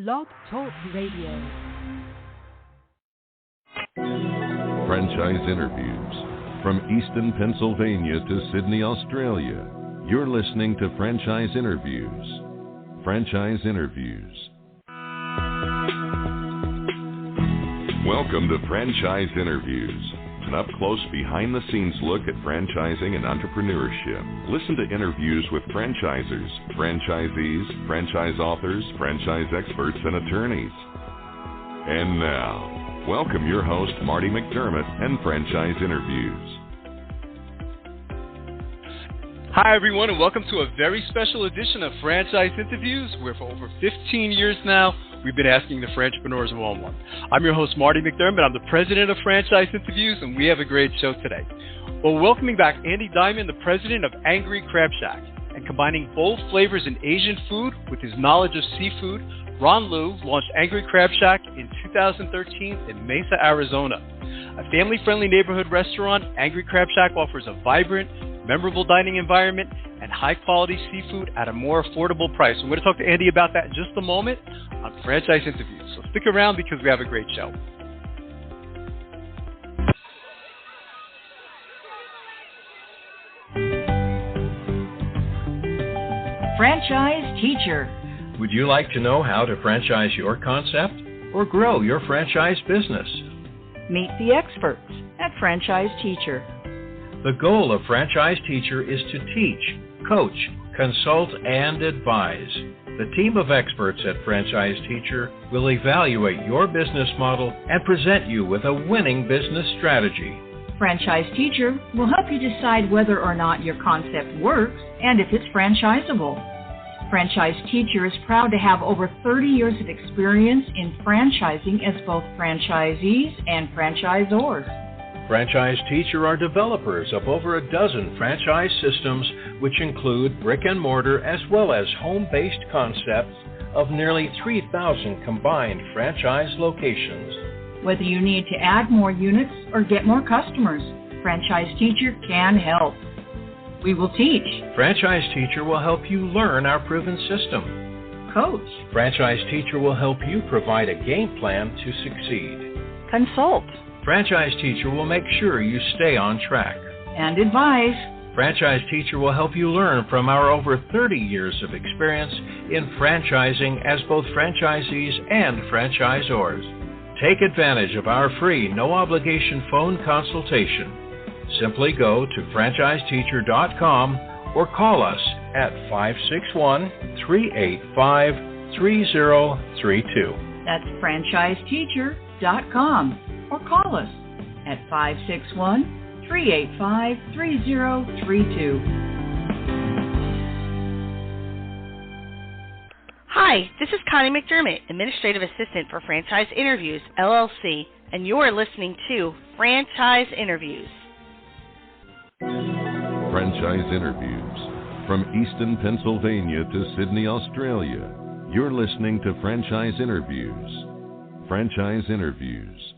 Blog Talk Radio. Franchise interviews. From Easton, Pennsylvania to Sydney, Australia, you're listening to Franchise Interviews. Franchise Interviews. Welcome to Franchise Interviews, an up-close, behind-the-scenes look at franchising and entrepreneurship. Listen to interviews with franchisers, franchisees, franchise authors, franchise experts, and attorneys. And now, welcome your host, Marty McDermott, and Franchise Interviews. Hi, everyone, and welcome to a very special edition of Franchise Interviews, where for over 15 years now, we've been asking the Franchpreneurs one-on-one. I'm your host, Marty McDermott. I'm the president of Franchise Interviews, and we have a great show today. Well, welcoming back Andy Diamond, the president of Angry Crab Shack, and combining bold flavors in Asian food with his knowledge of seafood, Ron Liu launched Angry Crab Shack in 2013 in Mesa, Arizona. A family-friendly neighborhood restaurant, Angry Crab Shack offers a vibrant, memorable dining environment and high-quality seafood at a more affordable price. I'm going to talk to Andy about that in just a moment on Franchise Interviews. So stick around because we have a great show. Franchise Teacher. Would you like to know how to franchise your concept or grow your franchise business? Meet the experts at Franchise Teacher. The goal of Franchise Teacher is to teach, coach, consult, and advise. The team of experts at Franchise Teacher will evaluate your business model and present you with a winning business strategy. Franchise Teacher will help you decide whether or not your concept works and if it's franchisable. Franchise Teacher is proud to have over 30 years of experience in franchising as both franchisees and franchisors. Franchise Teacher are developers of over a dozen franchise systems, which include brick and mortar as well as home-based concepts of nearly 3,000 combined franchise locations. Whether you need to add more units or get more customers, Franchise Teacher can help. We will teach. Franchise Teacher will help you learn our proven system. Coach. Franchise Teacher will help you provide a game plan to succeed. Consult. Franchise Teacher will make sure you stay on track. And advise. Franchise Teacher will help you learn from our over 30 years of experience in franchising as both franchisees and franchisors. Take advantage of our free, no-obligation phone consultation. Simply go to franchiseteacher.com or call us at 561-385-3032. That's franchiseteacher.com. Or call us at 561-385-3032. Hi, this is Connie McDermott, Administrative Assistant for Franchise Interviews, LLC, and you're listening to Franchise Interviews. Franchise Interviews. From Easton, Pennsylvania to Sydney, Australia, you're listening to Franchise Interviews. Franchise Interviews.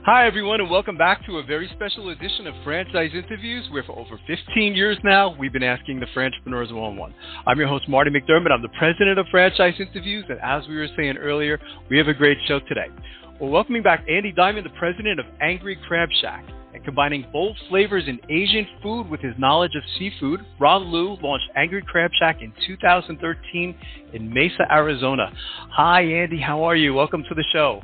Hi, everyone, and welcome back to a very special edition of Franchise Interviews, where for over 15 years now, we've been asking the Franchpreneurs one-on-one. I'm your host, Marty McDermott. I'm the president of Franchise Interviews, and as we were saying earlier, we have a great show today. We're welcoming back Andy Diamond, the president of Angry Crab Shack, and combining bold flavors in Asian food with his knowledge of seafood, Ron Liu launched Angry Crab Shack in 2013 in Mesa, Arizona. Hi, Andy. How are you? Welcome to the show.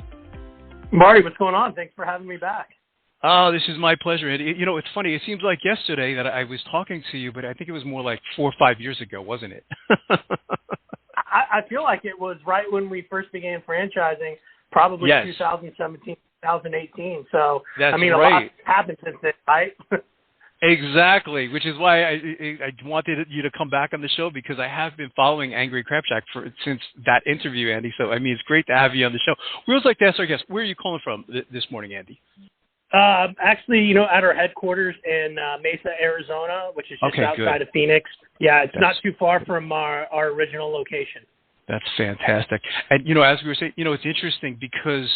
Marty, what's going on? Thanks for having me back. Oh, this is my pleasure, Andy. You know, it's funny. It seems like yesterday that I was talking to you, but I think it was more like 4 or 5 years ago, wasn't it? I feel like it was right when we first began franchising, probably 2017, 2018. So, That's I mean, right. A lot happened since then, right? Exactly, which is why I wanted you to come back on the show, because I have been following Angry Crab Shack since that interview, Andy. So, I mean, it's great to have you on the show. We always like to ask our guests, where are you calling from this morning, Andy? Actually, you know, at our headquarters in Mesa, Arizona, which is just outside of Phoenix. Yeah, it's not too far from our original location. That's fantastic. And, you know, as we were saying, you know, it's interesting because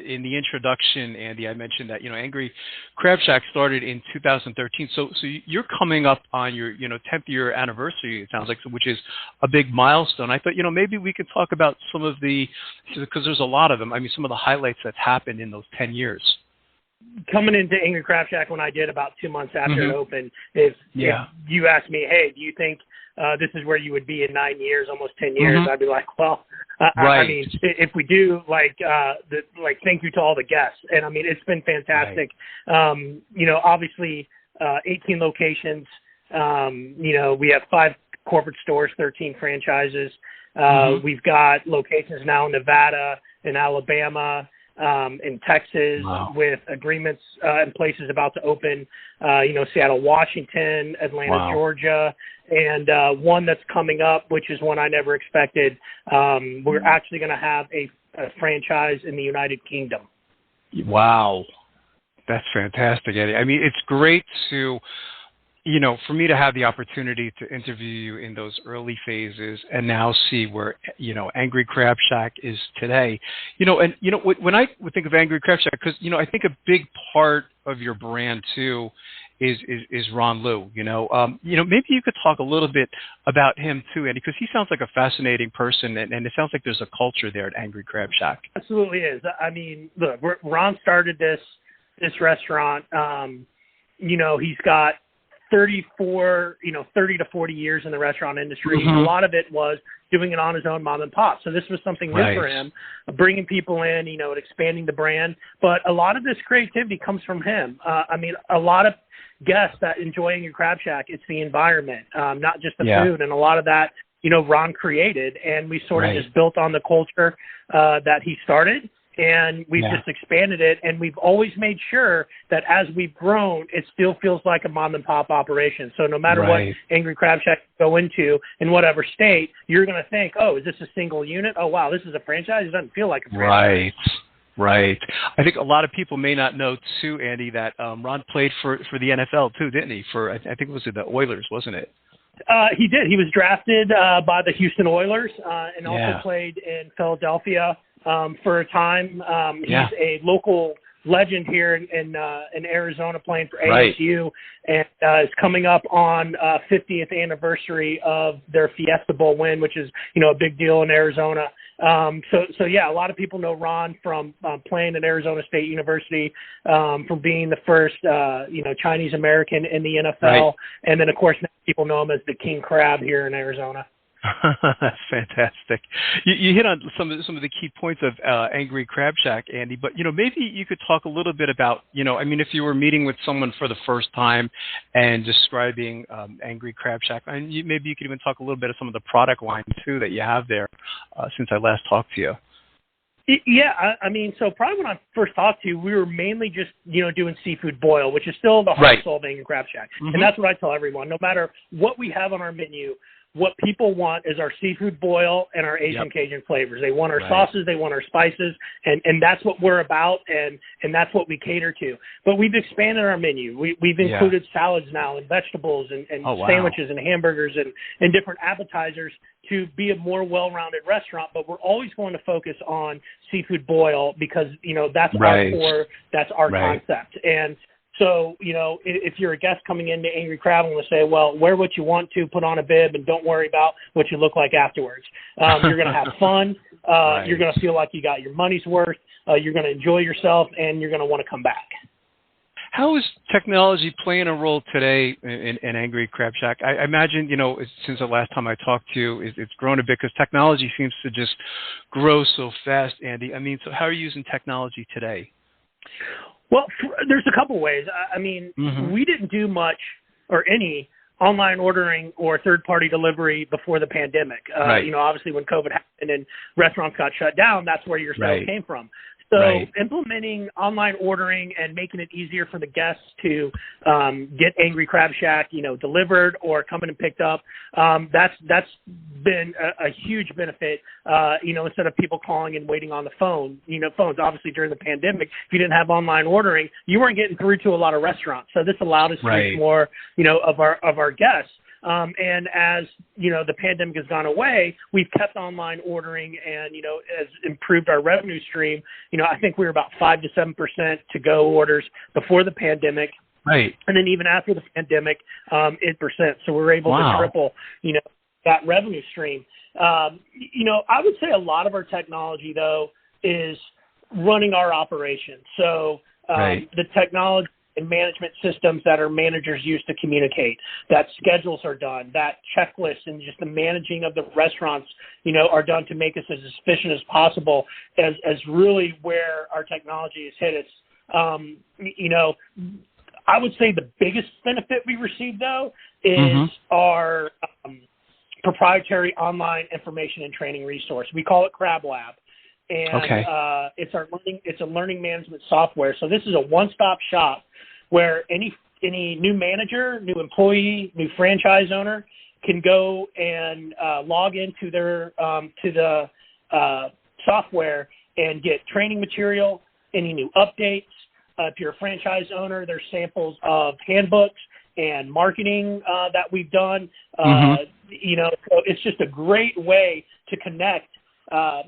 in the introduction, Andy, I mentioned that, Angry Crab Shack started in 2013. So you're coming up on your, 10th year anniversary, it sounds like, which is a big milestone. I thought, maybe we could talk about some of because there's a lot of them. I mean, some of the highlights that's happened in those 10 years. Coming into Angry Crab Shack when I did about 2 months after it opened, if you asked me, hey, do you think this is where you would be in 9 years, almost 10 years, I'd be like, well, I mean, if we do, thank you to all the guests. And I mean, it's been fantastic. Right. Obviously, 18 locations. We have 5 corporate stores, 13 franchises. We've got locations now in Nevada, in Alabama, in Texas, with agreements in places about to open, Seattle, Washington, Atlanta, Georgia, and one that's coming up, which is one I never expected. We're actually going to have a franchise in the United Kingdom. Wow. That's fantastic, Eddie. I mean, it's great to, for me to have the opportunity to interview you in those early phases and now see where, Angry Crab Shack is today. When I would think of Angry Crab Shack, because, I think a big part of your brand, too, is Ron Liu. Maybe you could talk a little bit about him, too, Andy, because he sounds like a fascinating person, and it sounds like there's a culture there at Angry Crab Shack. Absolutely is. I mean, look, Ron started this restaurant. He's got 30 to 40 years in the restaurant industry. A lot of it was doing it on his own mom and pop. So this was something new for him, bringing people in, and expanding the brand. But a lot of this creativity comes from him. I mean, a lot of guests that enjoy Angry Crab Shack, it's the environment, not just the food. And a lot of that, Ron created, and we sort of just built on the culture that he started. And we've just expanded it, and we've always made sure that as we've grown, it still feels like a mom-and-pop operation. So no matter what Angry Crab Shack go into in whatever state, you're going to think, oh, is this a single unit? Oh, wow, this is a franchise? It doesn't feel like a franchise. Right. I think a lot of people may not know, too, Andy, that Ron played for the NFL, too, didn't he? I think it was the Oilers, wasn't it? He did. He was drafted by the Houston Oilers and also played in Philadelphia for a time. He's a local legend here in Arizona, playing for ASU, and is coming up on 50th anniversary of their Fiesta Bowl win, which is a big deal in Arizona. So a lot of people know Ron from playing at Arizona State University, from being the first Chinese American in the NFL, and then of course now people know him as the King Crab here in Arizona. That's fantastic. You hit on some of the key points of Angry Crab Shack, Andy, but maybe you could talk a little bit about if you were meeting with someone for the first time and describing Angry Crab Shack, and maybe you could even talk a little bit of some of the product line too that you have there since I last talked to you. Yeah, I mean, so probably when I first talked to you, we were mainly just, doing seafood boil, which is still the heart and soul of Angry Crab Shack. And that's what I tell everyone. No matter what we have on our menu, what people want is our seafood boil and our Asian Cajun flavors. They want our sauces, they want our spices, and that's what we're about, and that's what we cater to. But we've expanded our menu. We've included salads now and vegetables and sandwiches and hamburgers and different appetizers to be a more well-rounded restaurant. But we're always going to focus on seafood boil because, that's our core, that's our concept. And so, if you're a guest coming into Angry Crab, I'm going to say, well, wear what you want to, put on a bib, and don't worry about what you look like afterwards. You're going to have fun. You're going to feel like you got your money's worth. You're going to enjoy yourself, and you're going to want to come back. How is technology playing a role today in Angry Crab Shack? I imagine, since the last time I talked to you, it's grown a bit because technology seems to just grow so fast, Andy. I mean, so how are you using technology today? Well, there's a couple ways. I mean, we didn't do much or any online ordering or third-party delivery before the pandemic. Obviously when COVID happened and restaurants got shut down, that's where your sales came from. So implementing online ordering and making it easier for the guests to get Angry Crab Shack, delivered or coming and picked up, that's been a huge benefit. Instead of people calling and waiting on the phone, phones. Obviously during the pandemic, if you didn't have online ordering, you weren't getting through to a lot of restaurants. So this allowed us to reach more, of our guests. And as, the pandemic has gone away, we've kept online ordering and, has improved our revenue stream. I think we were about 5 to 7% to go orders before the pandemic. Right. And then even after the pandemic, 8%. So we're able to triple, that revenue stream. I would say a lot of our technology, though, is running our operation. So the technology and management systems that our managers use to communicate, that schedules are done, that checklists and just the managing of the restaurants, are done to make us as efficient as possible as really where our technology has hit us. I would say the biggest benefit we receive, though, is our proprietary online information and training resource. We call it Crab Lab. And it's a learning management software. So this is a one-stop shop where any new manager, new employee, new franchise owner can go and log into their to the software and get training material, any new updates. If you're a franchise owner, there's samples of handbooks and marketing that we've done. So it's just a great way to connect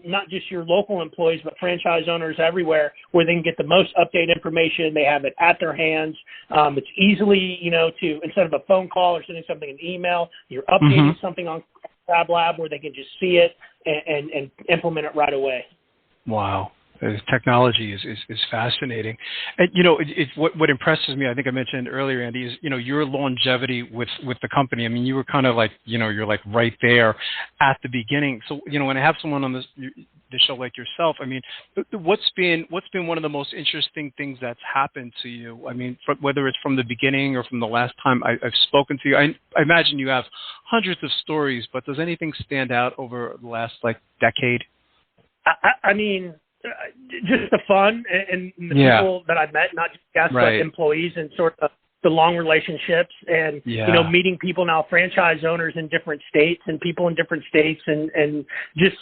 not just your local employees, but franchise owners everywhere, where they can get the most updated information. They have it at their hands. It's easily, to, instead of a phone call or sending something in email, you're updating something on Crab Lab where they can just see it and implement it right away. Wow. Technology is fascinating. And, what impresses me, I think I mentioned earlier, Andy, is, your longevity with the company. I mean, you were kind of like, you're like right there at the beginning. So, when I have someone on the show like yourself, I mean, what's been one of the most interesting things that's happened to you? I mean, whether it's from the beginning or from the last time I've spoken to you, I imagine you have hundreds of stories, but does anything stand out over the last, decade? I mean, just the fun and the people that I've met, not just guests, but employees, and sort of the long relationships and, meeting people now, franchise owners in different states and people in different states and just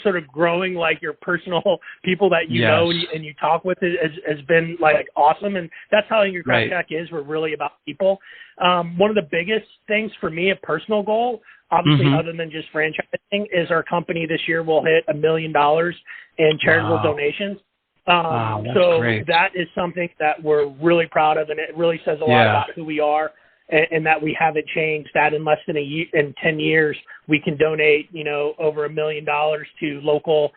sort of growing like your personal people that you know and you talk with has been awesome. And that's how Angry Crab Shack is. We're really about people. One of the biggest things for me, a personal goal, obviously other than just franchising, is our company this year will hit $1 million in charitable donations. So great. That is something that we're really proud of, and it really says a lot about who we are and that we haven't changed. That in less than in 10 years, we can donate, over $1 million to local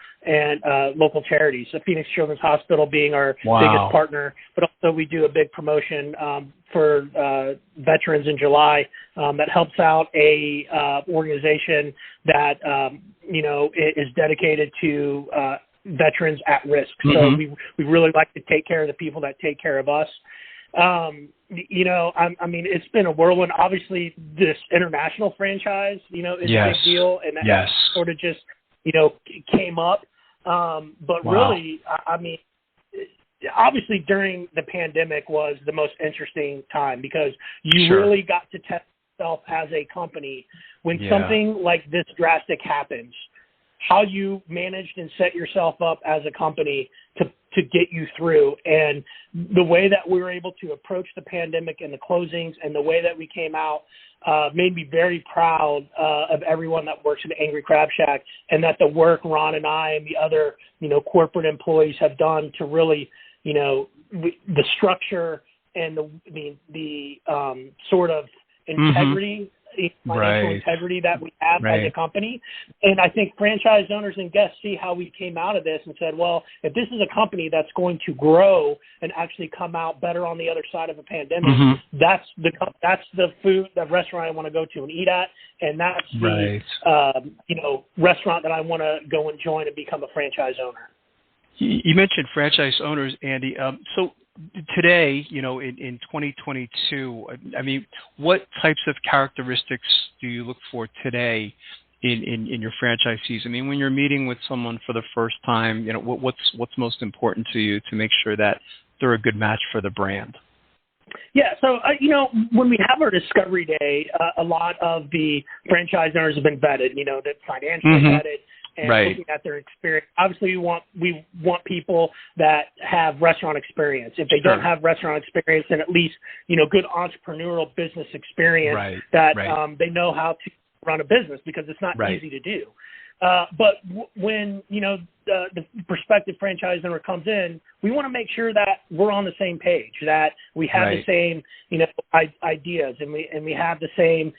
charities. So Phoenix Children's Hospital being our biggest partner, but also we do a big promotion for veterans in July that helps out a organization that is dedicated to veterans at risk. So we really like to take care of the people that take care of us. I mean, it's been a whirlwind. Obviously, this international franchise, is a big deal, and that sort of just, came up. But really, I mean, obviously during the pandemic was the most interesting time because you really got to test yourself as a company when something like this drastic happens. How you managed and set yourself up as a company to get you through. And the way that we were able to approach the pandemic and the closings and the way that we came out made me very proud of everyone that works at Angry Crab Shack, and that the work Ron and I and the other, corporate employees have done to really, the structure and the sort of integrity, financial integrity that we have as a company. And I think franchise owners and guests see how we came out of this and said, well, if this is a company that's going to grow and actually come out better on the other side of a pandemic, that's the restaurant I want to go to and eat at, and that's the restaurant that I want to go and join and become a franchise owner. You mentioned franchise owners, Andy. So today, in 2022, I mean, what types of characteristics do you look for today in your franchisees? I mean, when you're meeting with someone for the first time, what's most important to you to make sure that they're a good match for the brand? Yeah, so, when we have our discovery day, a lot of the franchise owners have been vetted, they're financially vetted, and right. looking at their experience. Obviously, we want people that have restaurant experience. If they Sure. don't have restaurant experience, then at least good entrepreneurial business experience Right. that Right. they know how to run a business, because it's not Right. easy to do. But when the prospective franchise owner comes in, we want to make sure that we're on the same page, that we have Right. the same ideas, and we have the same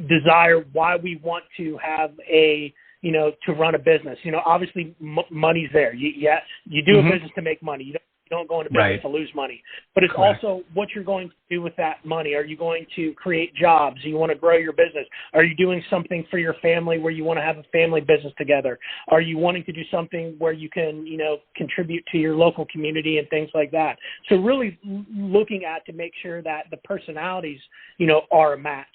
desire why we want to have to run a business. Obviously money's there. You do Mm-hmm. a business to make money. You don't go into business Right. to lose money. But it's Correct. also what you're going to do with that money. Are you going to create jobs? Do you want to grow your business? Are you doing something for your family where you want to have a family business together? Are you wanting to do something where you can, contribute to your local community and things like that? So really looking at to make sure that the personalities, are a match.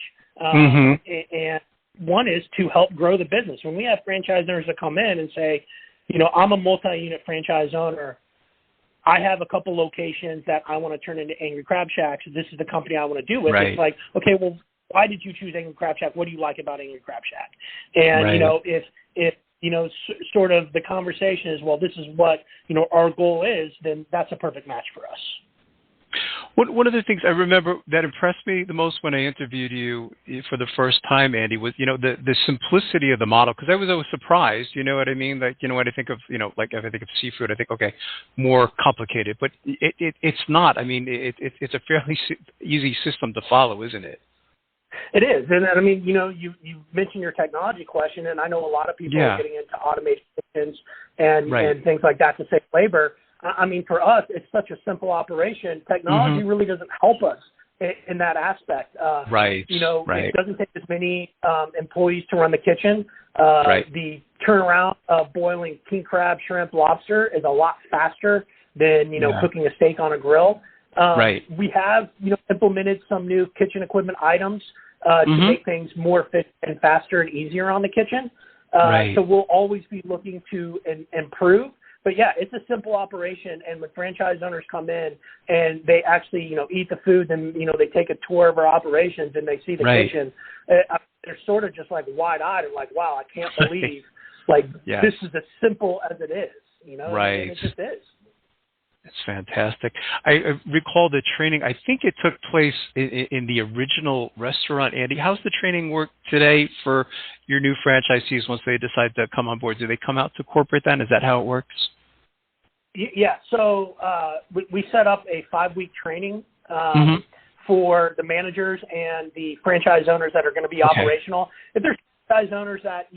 Mm-hmm. And one is to help grow the business. When we have franchise owners that come in and say, I'm a multi-unit franchise owner, I have a couple locations that I want to turn into Angry Crab Shacks. This is the company I want to do with. Right. It's like, okay, well, why did you choose Angry Crab Shack? What do you like about Angry Crab Shack? And, Right. if sort of the conversation is, well, this is what, our goal is, then that's a perfect match for us. One of the things I remember that impressed me the most when I interviewed you for the first time, Andy, was the simplicity of the model. Because I was always surprised, you know what I mean? Like when I think of like if I think of seafood, I think okay, more complicated, but it's not. I mean, it's a fairly easy system to follow, isn't it? It is, and I mean, you mentioned your technology question, and I know a lot of people are getting into automated kitchens and things like that to save labor. I mean, for us, it's such a simple operation. Technology Mm-hmm. really doesn't help us in that aspect. Right. It doesn't take as many employees to run the kitchen. Right. The turnaround of boiling king crab, shrimp, lobster is a lot faster than cooking a steak on a grill. Right. We have implemented some new kitchen equipment items to make things more efficient and faster and easier on the kitchen. Right. So we'll always be looking to improve. But yeah, it's a simple operation, and when franchise owners come in and they actually, eat the food, and they take a tour of our operations and they see the Right. kitchen, they're sort of just like wide-eyed and like, wow, I can't believe Yes. this is as simple as it is, Right. and it just is. It's fantastic. I recall the training. I think it took place in the original restaurant. Andy, how's the training work today for your new franchisees once they decide to come on board? Do they come out to corporate then? Is that how it works? Yeah. So we set up a 5-week training for the managers and the franchise owners that are going to be operational. If there's franchise owners that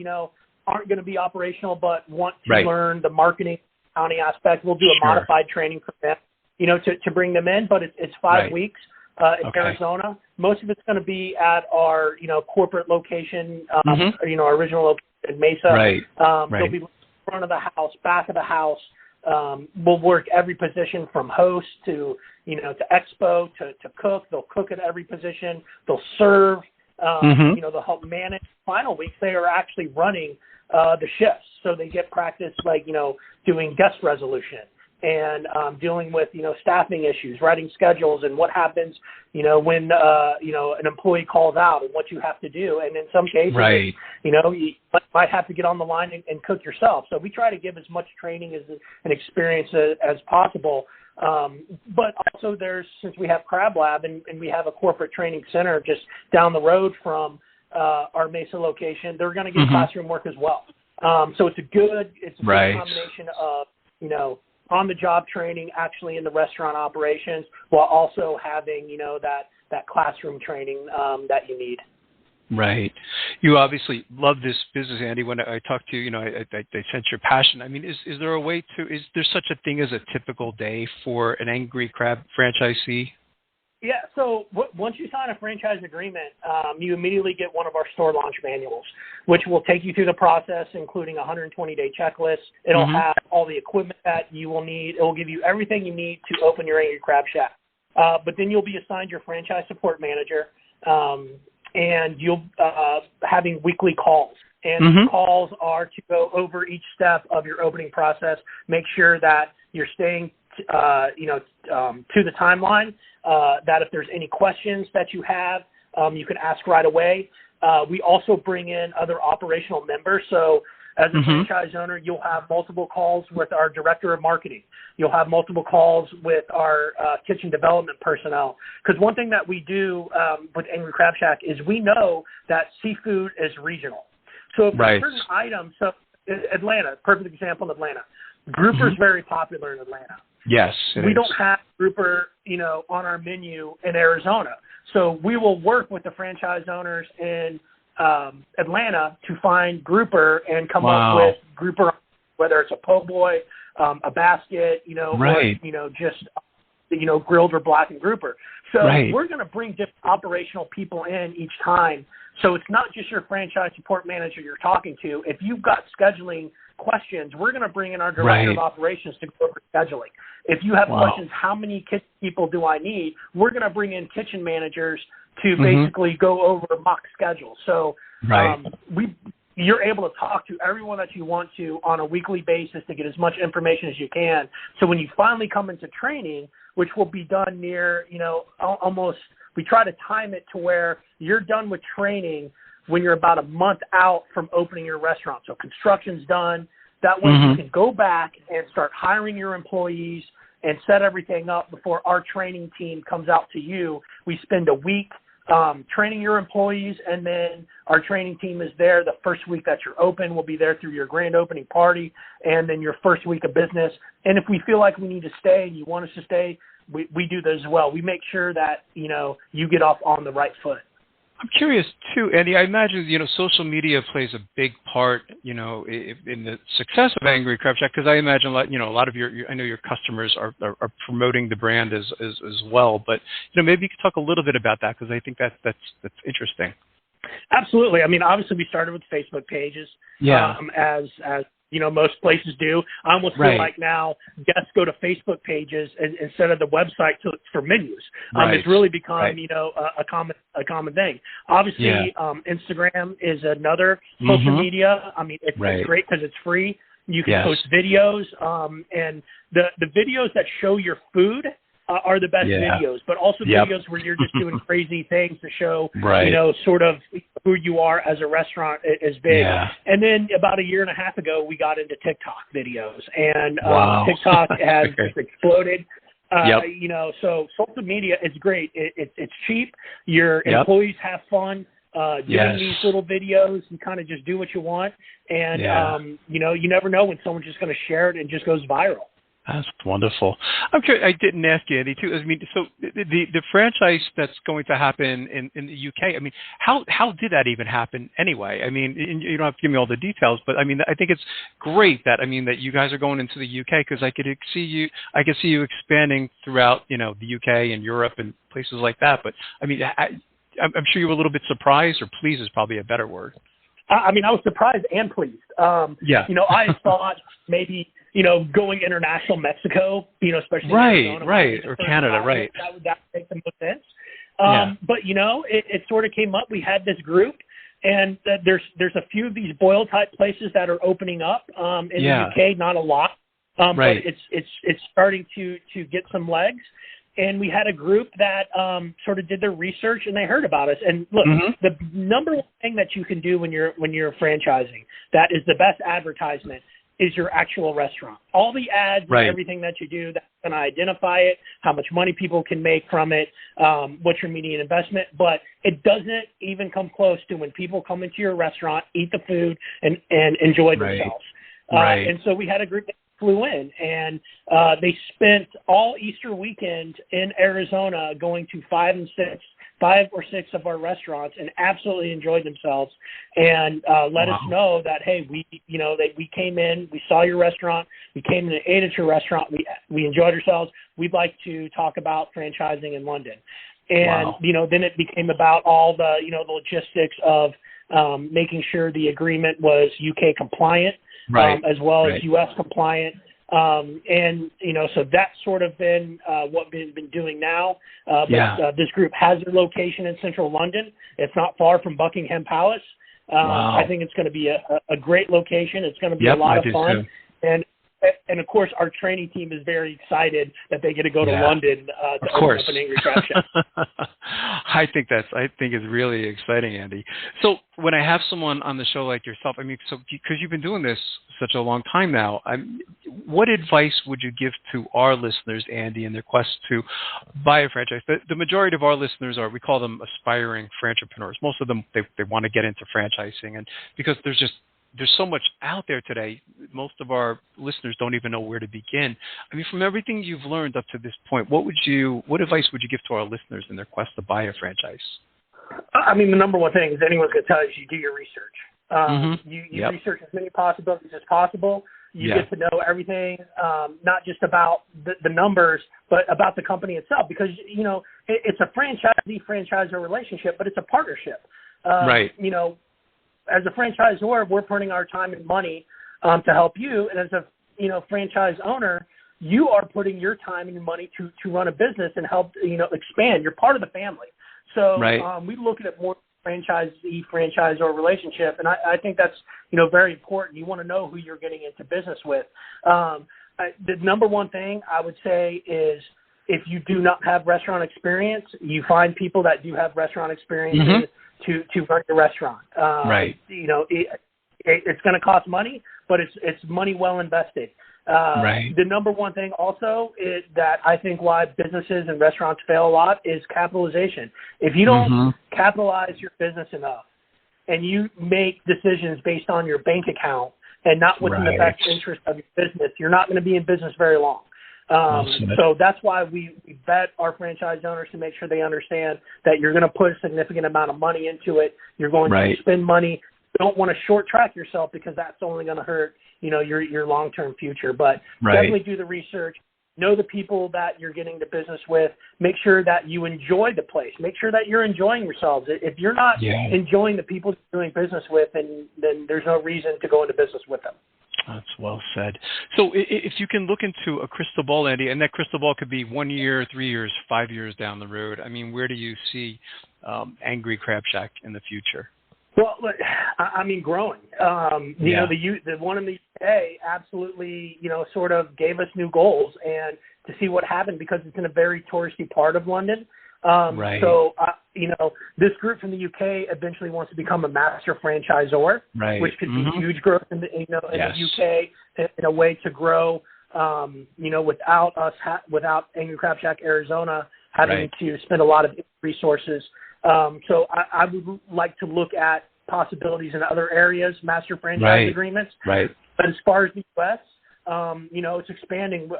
aren't going to be operational but want to learn the marketing accounting aspect, we'll do a modified training for them, to bring them in. But it's 5 weeks in Arizona. Most of it's going to be at our, corporate location, our original location in Mesa. They'll be front of the house, back of the house. We'll work every position from host to expo to cook. They'll cook at every position. They'll serve. They'll help manage. Final weeks, they are actually running the shifts, so they get practice doing guest resolution and dealing with staffing issues, writing schedules, and what happens when an employee calls out and what you have to do. And in some cases, you might have to get on the line and cook yourself. So we try to give as much training and experience as possible. But also since we have Crab Lab and we have a corporate training center just down the road from our Mesa location, they're going to get classroom work as well. So it's a good combination of, on-the-job training actually in the restaurant operations while also having, that classroom training that you need. Right. You obviously love this business, Andy. When I talked to you, I sense your passion. I mean, is there a way is there such a thing as a typical day for an Angry Crab franchisee? Yeah, so once you sign a franchise agreement, you immediately get one of our store launch manuals, which will take you through the process, including a 120-day checklist. It'll have all the equipment that you will need. It will give you everything you need to open your Angry Crab Shack. But then you'll be assigned your franchise support manager, and you'll having weekly calls. And the calls are to go over each step of your opening process, make sure that you're staying to the timeline, that if there's any questions that you have, you can ask right away. We also bring in other operational members. So as a franchise owner, you'll have multiple calls with our director of marketing. You'll have multiple calls with our kitchen development personnel. Because one thing that we do with Angry Crab Shack is we know that seafood is regional. So if there's certain items, so Atlanta, perfect example in Atlanta. Grouper is very popular in Atlanta. Yes. We don't have grouper, on our menu in Arizona. So we will work with the franchise owners in Atlanta to find grouper and come up with grouper, whether it's a po' boy, a basket, or, just, grilled or blackened grouper. So we're going to bring different operational people in each time. So it's not just your franchise support manager you're talking to. If you've got scheduling questions, we're going to bring in our director of operations to go over scheduling. If you have questions, how many kitchen people do I need? We're going to bring in kitchen managers to basically go over mock schedules. So you're able to talk to everyone that you want to on a weekly basis to get as much information as you can. So when you finally come into training, which will be done near, almost, we try to time it to where you're done with training when you're about a month out from opening your restaurant. So construction's done. That way you can go back and start hiring your employees and set everything up before our training team comes out to you. We spend a week training your employees, and then our training team is there the first week that you're open. We'll be there through your grand opening party and then your first week of business. And if we feel like we need to stay and you want us to stay, we do that as well. We make sure that, you get off on the right foot. I'm curious too, Andy. I imagine social media plays a big part, in the success of Angry Crab Shack, because I imagine a lot of your I know your customers are promoting the brand as well. But maybe you could talk a little bit about that, because I think that's interesting. Absolutely. I mean, obviously we started with Facebook pages, as most places do. I almost feel like now guests go to Facebook pages instead of the website for menus. It's really become, a common thing. Obviously, Instagram is another social media. I mean, it's great because it's free. You can post videos, and the videos that show your food are the best videos, but also videos where you're just doing crazy things to show, sort of who you are as a restaurant is big. Yeah. And then about a year and a half ago, we got into TikTok videos, and TikTok has exploded. So social media is great. It's cheap. Your employees have fun doing these little videos. You kind of just do what you want. And, you never know when someone's just going to share it and just goes viral. That's wonderful. I'm curious, I didn't ask you, Andy, too. I mean, so the franchise that's going to happen in the UK, I mean, how did that even happen anyway? I mean, you don't have to give me all the details, but I mean, I think it's great that you guys are going into the UK, because I could see you expanding throughout, the UK and Europe and places like that. But I mean, I'm sure you were a little bit surprised, or pleased is probably a better word. I mean, I was surprised and pleased. I thought maybe, going international Mexico, especially Arizona, or Canada, that would make the most sense. But it sort of came up. We had this group, and there's a few of these boil type places that are opening up in the UK. Not a lot, but it's starting to get some legs. And we had a group that sort of did their research, and they heard about us. And look, the number one thing that you can do when you're franchising, that is the best advertisement, is your actual restaurant. All the ads and everything that you do, that's going to identify it, how much money people can make from it, what's your median investment. But it doesn't even come close to when people come into your restaurant, eat the food, and enjoy themselves. And so we had a group that flew in, and they spent all Easter weekend in Arizona going to 5 or 6 of our restaurants, and absolutely enjoyed themselves, and let us know that, hey, we came in, we saw your restaurant, we came in and ate at your restaurant, we enjoyed ourselves, we'd like to talk about franchising in London. And then it became about all the the logistics of making sure the agreement was UK compliant, as well as US compliant. So that's sort of been what we've been doing now. This group has their location in central London. It's not far from Buckingham Palace. I think it's going to be a great location. It's going to be a lot of fun. Too. And and of course, our training team is very excited that they get to go to London to open up an Angry Crab Shack. I think it's really exciting, Andy. So when I have someone on the show like yourself, I mean, so because you've been doing this such a long time now, what advice would you give to our listeners, Andy, in their quest to buy a franchise? The majority of our listeners we call them aspiring franchipreneurs. Most of them, they want to get into franchising, and because there's so much out there today, most of our listeners don't even know where to begin. I mean, from everything you've learned up to this point, what advice would you give to our listeners in their quest to buy a franchise? I mean, the number one thing is anyone's going to tell you is you do your research. You research as many possibilities as possible. You get to know everything, not just about the numbers, but about the company itself, because, it's a franchisee-franchisor relationship, but it's a partnership. Right. As a franchisor, we're putting our time and money to help you. And as a franchise owner, you are putting your time and money to run a business and help expand. You're part of the family. So we look at it more franchisee-franchisor relationship, and I think that's very important. You want to know who you're getting into business with. The number one thing I would say is, if you do not have restaurant experience, you find people that do have restaurant experience to run your restaurant. It's going to cost money, but it's money well invested. The number one thing also is that I think why businesses and restaurants fail a lot is capitalization. If you don't capitalize your business enough and you make decisions based on your bank account and not what's in the best interest of your business, you're not going to be in business very long. So that's why we vet our franchise owners to make sure they understand that you're going to put a significant amount of money into it. You're going to spend money. You don't want to short track yourself, because that's only going to hurt, your long-term future. But definitely do the research. Know the people that you're getting the business with. Make sure that you enjoy the place. Make sure that you're enjoying yourselves. If you're not enjoying the people you're doing business with, then there's no reason to go into business with them. That's well said. So if you can look into a crystal ball, Andy, and that crystal ball could be 1 year, 3 years, 5 years down the road, I mean, where do you see Crab Shack in the future? Well, I mean, growing. The one in the UK absolutely, sort of gave us new goals, and to see what happened, because it's in a very touristy part of London. So, this group from the UK eventually wants to become a master franchisor, which could be huge growth in the UK, in a way to grow, without Angry Crab Shack Arizona having to spend a lot of resources. So I would like to look at possibilities in other areas, master franchise agreements. But as far as the U.S., it's expanding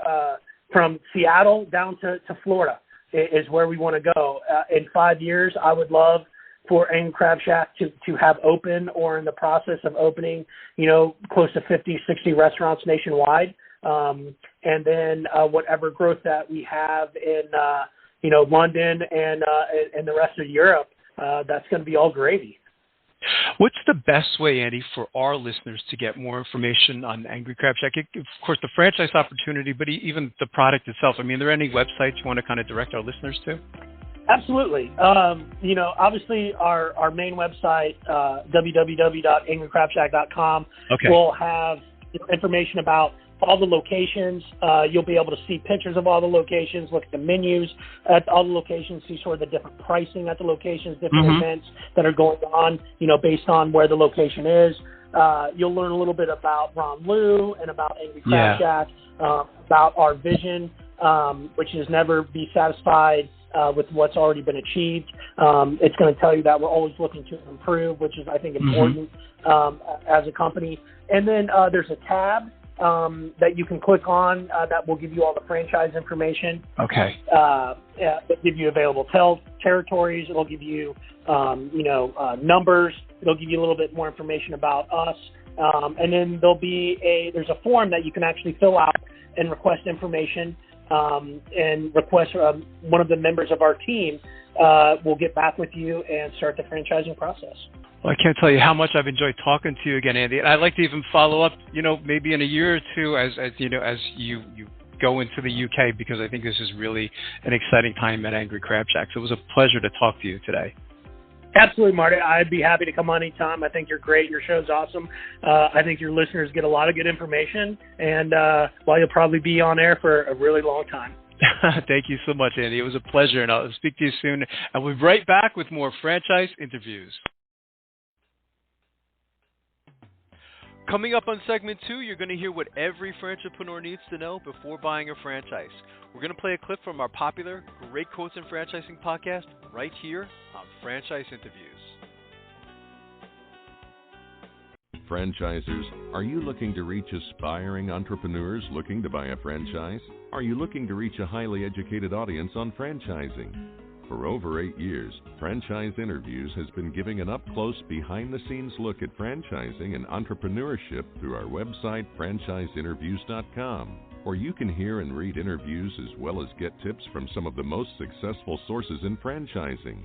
from Seattle down to Florida is where we want to go. In 5 years, I would love for Angry Crab Shack to have open, or in the process of opening, close to 50, 60 restaurants nationwide. And then whatever growth that we have in, London and the rest of Europe, that's going to be all gravy. What's the best way, Andy, for our listeners to get more information on Angry Crab Shack? Of course, the franchise opportunity, but even the product itself. I mean, are there any websites you want to kind of direct our listeners to? Absolutely. Obviously, our main website, www.angrycrabshack.com, will have information about all the locations. You'll be able to see pictures of all the locations, look at the menus at all the locations, see sort of the different pricing at the locations, different events that are going on, based on where the location is. You'll learn a little bit about Ron Liu and about Angry Crab Shack, about our vision, which is never be satisfied with what's already been achieved. It's going to tell you that we're always looking to improve, which is, I think, important as a company. And then there's a tab that you can click on that will give you all the franchise information. It'll give you available territories. It'll give you, numbers. It'll give you a little bit more information about us. And then there's a form that you can actually fill out and request information, and request one of the members of our team will get back with you and start the franchising process. Well, I can't tell you how much I've enjoyed talking to you again, Andy. And I'd like to even follow up, maybe in a year or two as you go into the UK, because I think this is really an exciting time at Angry Crab Shack. So it was a pleasure to talk to you today. Absolutely, Marty. I'd be happy to come on anytime. I think you're great. Your show's awesome. I think your listeners get a lot of good information, and well, you'll probably be on air for a really long time. Thank you so much, Andy. It was a pleasure, and I'll speak to you soon. And we'll be right back with more franchise interviews. Coming up on segment 2, you're going to hear what every franchipreneur needs to know before buying a franchise. We're going to play a clip from our popular Great Quotes in Franchising podcast right here on Franchise Interviews. Franchisers, are you looking to reach aspiring entrepreneurs looking to buy a franchise? Are you looking to reach a highly educated audience on franchising? For over 8 years, Franchise Interviews has been giving an up-close, behind-the-scenes look at franchising and entrepreneurship through our website, franchiseinterviews.com, where you can hear and read interviews as well as get tips from some of the most successful sources in franchising.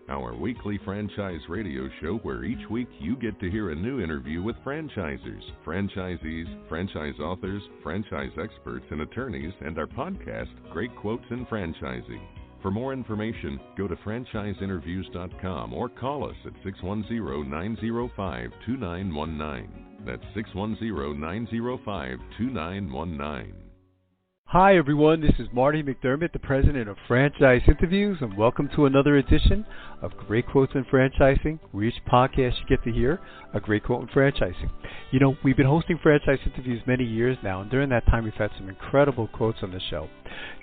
Our weekly franchise radio show where each week you get to hear a new interview with franchisers, franchisees, franchise authors, franchise experts, and attorneys, and our podcast, Great Quotes in Franchising. For more information, go to franchiseinterviews.com or call us at 610-905-2919. That's 610-905-2919. Hi, everyone. This is Marty McDermott, the president of Franchise Interviews, and welcome to another edition of Great Quotes in Franchising, where each podcast you get to hear a great quote in franchising. You know, we've been hosting Franchise Interviews many years now, and during that time we've had some incredible quotes on the show.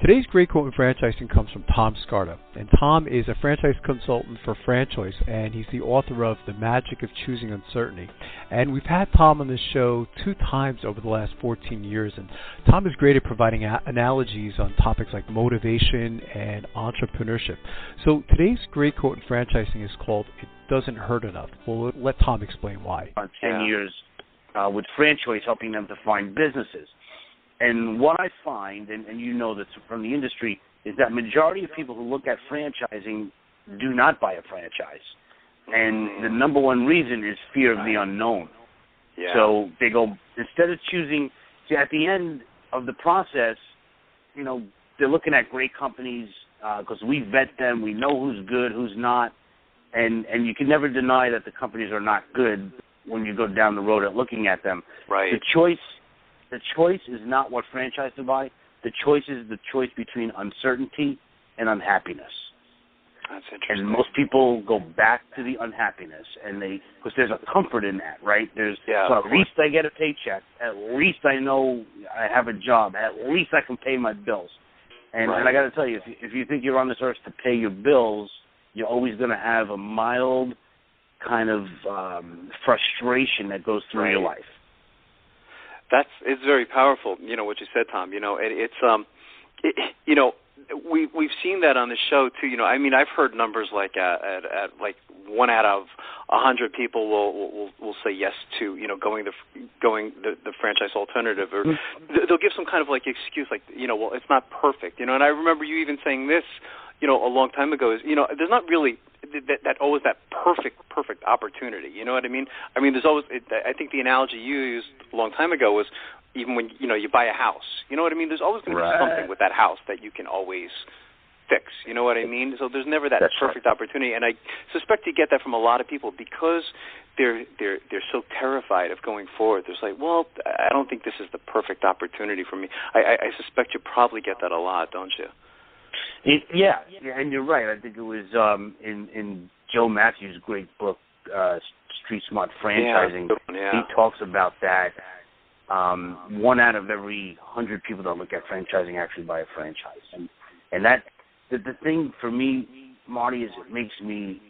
Today's great quote in franchising comes from Tom Scarda, and Tom is a franchise consultant for Franchoice, and he's the author of The Magic of Choosing Uncertainty. And we've had Tom on the show 2 times over the last 14 years, and Tom is great at providing analogies on topics like motivation and entrepreneurship. So today's great quote in franchising is called "It Doesn't Hurt Enough." We'll let Tom explain why. 10 years with Franchoice, helping them to find businesses. And what I find, and you know this from the industry, is that majority of people who look at franchising do not buy a franchise. And the number one reason is fear of the unknown. Yeah. So they go, instead of choosing, at the end of the process, you know, they're looking at great companies because we vet them, we know who's good, who's not, and you can never deny that the companies are not good when you go down the road at looking at them. Right. The choice is not what franchise to buy. The choice is the choice between uncertainty and unhappiness. That's interesting. And most people go back to the unhappiness, and because there's a comfort in that, right? So at least I get a paycheck. At least I know I have a job. At least I can pay my bills. And I got to tell you, if you think you're on this earth to pay your bills, you're always going to have a mild kind of frustration that goes through your life. It's very powerful. You know what you said, Tom. You know, we've seen that on the show too. You know, I mean, I've heard numbers like at like 1 out of 100 people will say yes to, you know, going the franchise alternative, or they'll give some kind of like excuse, like, you know, well, it's not perfect, you know. And I remember you even saying this, you know, a long time ago, is, you know, there's not really that always that perfect opportunity. You know what I mean? I mean, there's always. I think the analogy you used a long time ago was even when, you know, you buy a house. You know what I mean? There's always going to be something with that house that you can always fix. You know what I mean? So there's never that perfect opportunity. And I suspect you get that from a lot of people because they're so terrified of going forward. They're like, well, I don't think this is the perfect opportunity for me. I suspect you probably get that a lot, don't you? Yeah, and you're right. I think it was in Joe Matthews' great book, Street Smart Franchising. Yeah. He talks about that. 1 out of every 100 people that look at franchising actually buy a franchise, and that the thing for me, Marty, is it makes me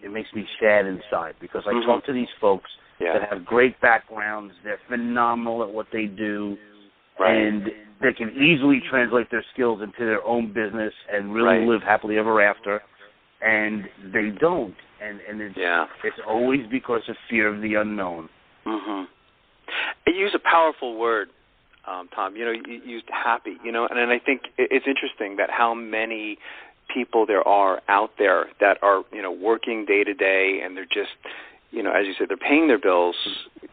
sad inside because I talk to these folks that have great backgrounds. They're phenomenal at what they do, and they can easily translate their skills into their own business and really live happily ever after, and they don't, and it's always because of fear of the unknown. Mm-hmm. You use a powerful word, Tom. You know, you used happy. You know, and I think it's interesting that how many people there are out there that are, you know, working day to day, and they're just, you know, as you said, they're paying their bills,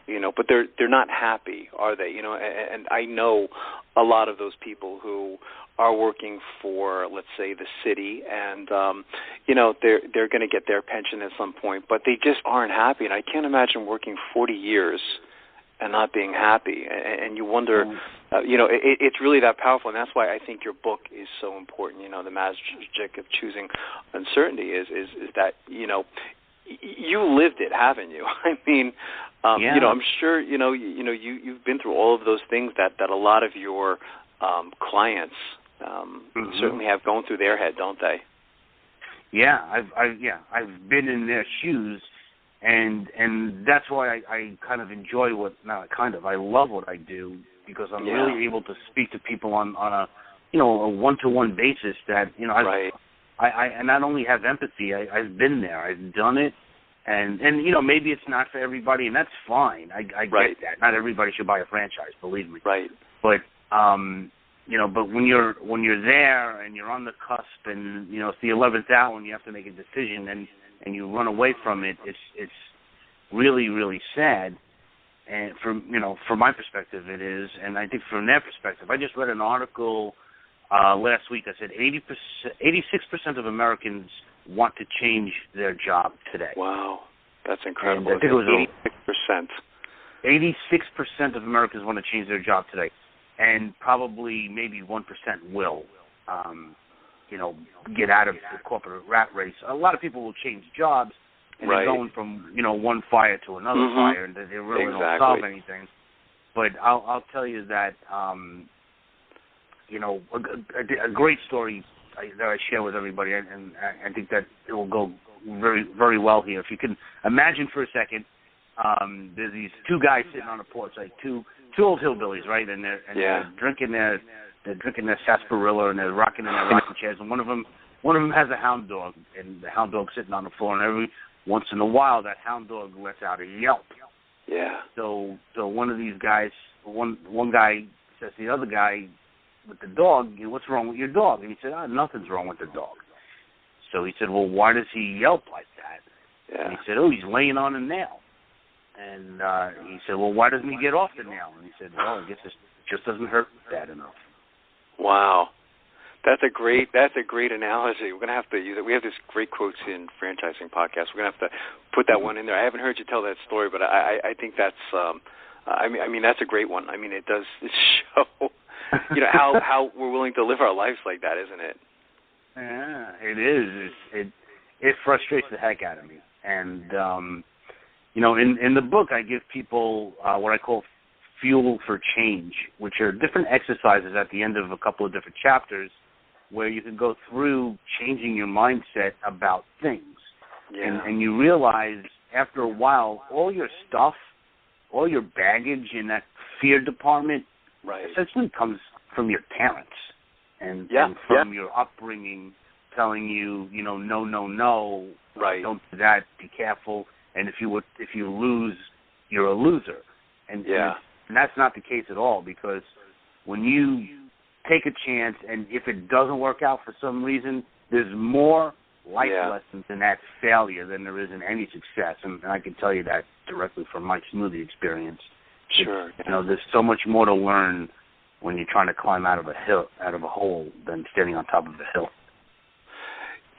you know, but they're not happy, are they? And I know a lot of those people who are working for, let's say, the city, and they're going to get their pension at some point, but they just aren't happy. And I can't imagine working 40 years and not being happy. And you wonder, it's really that powerful, and that's why I think your book is so important. The magic of choosing uncertainty is that you lived it, haven't you? I mean, I'm sure you've been through all of those things that a lot of your clients certainly have going through their head, don't they? Yeah, I've been in their shoes, and that's why I kind of enjoy I love what I do, because I'm really able to speak to people on a a one-to-one basis that I not only have empathy, I've been there, I've done it, and maybe it's not for everybody, and that's fine. I get that. Not everybody should buy a franchise, believe me. Right. But but when you're there and you're on the cusp, and it's the 11th hour and you have to make a decision, and you run away from it, it's really, really sad. And from my perspective, it is, and I think from their perspective, I just read an article last week that said 86% of Americans want to change their job today. Wow, that's incredible. And I think it was 86%. 86% of Americans want to change their job today, and probably maybe 1% will, get out of the corporate rat race. A lot of people will change jobs, and they're going from one fire to another fire, and they really don't solve anything. But I'll tell you that a great story that I share with everybody, and I think that it will go very, very well here. If you can imagine for a second, there's these two guys sitting on a porch, like two old hillbillies, right? And they're drinking their sarsaparilla, and they're rocking in their rocking chairs. And one of them has a hound dog, and the hound dog's sitting on the floor. And every once in a while, that hound dog lets out a yelp. Yeah. So one of these guys, one guy says to the other guy with the dog, "What's wrong with your dog?" And he said, "Nothing's wrong with the dog." So he said, "Well, why does he yelp like that?" Yeah. And he said, "He's laying on a nail." And he said, "Well, why doesn't he get off the nail?" And he said, "Well, I guess it just doesn't hurt bad enough." Wow. That's a great analogy. We're going to have to use it. We have this great quotes in franchising podcast. We're going to have to put that one in there. I haven't heard you tell that story, but I think that's I mean that's a great one. I mean, it does show how we're willing to live our lives like that, isn't it? Yeah, it is. It frustrates the heck out of me. And in the book, I give people what I call fuel for change, which are different exercises at the end of a couple of different chapters where you can go through changing your mindset about things. Yeah. And you realize after a while, all your stuff, all your baggage in that fear department essentially comes from your parents and from your upbringing telling you, no, don't do that, be careful, and if you lose, you're a loser. And that's not the case at all, because when you take a chance, and if it doesn't work out for some reason, there's more life lessons in that failure than there is in any success. And I can tell you that directly from my smoothie experience. Sure. There's so much more to learn when you're trying to climb out of a hole than standing on top of a hill.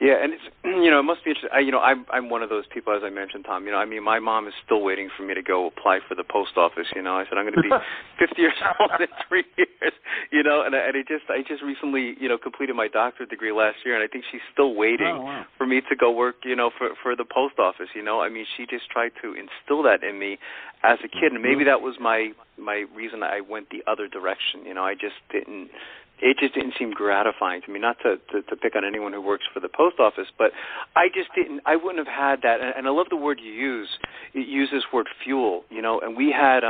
Yeah, and it's it must be interesting. I'm one of those people, as I mentioned, Tom. My mom is still waiting for me to go apply for the post office. I said I'm going to be 50 years old in 3 years. And I just recently completed my doctorate degree last year, and I think she's still waiting for me to go work for the post office. She just tried to instill that in me as a kid, and maybe that was my reason I went the other direction. It just didn't seem gratifying to me, not to pick on anyone who works for the post office, but I wouldn't have had that. And I love the word you use. You use this word fuel, and we had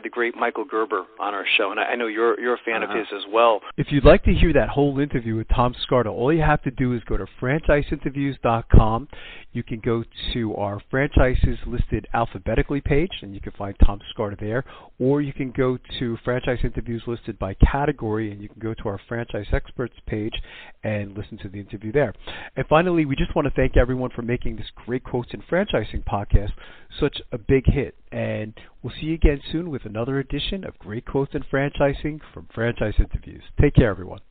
the great Michael Gerber on our show, and I know you're a fan of his as well. If you'd like to hear that whole interview with Tom Scarta, all you have to do is go to franchiseinterviews.com. You can go to our franchises listed alphabetically page, and you can find Tom Scarta there, or you can go to franchise interviews listed by category, and you can go to our franchise experts page and listen to the interview there. And finally, we just want to thank everyone for making this Great Quotes in Franchising podcast such a big hit. And we'll see you again soon with another edition of Great Quotes in Franchising from Franchise Interviews. Take care, everyone.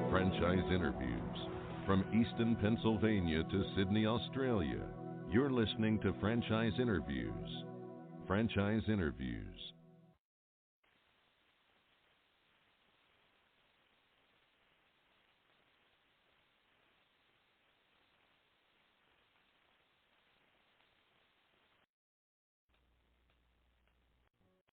Franchise Interviews. From Easton, Pennsylvania to Sydney, Australia, you're listening to Franchise Interviews. Franchise Interviews.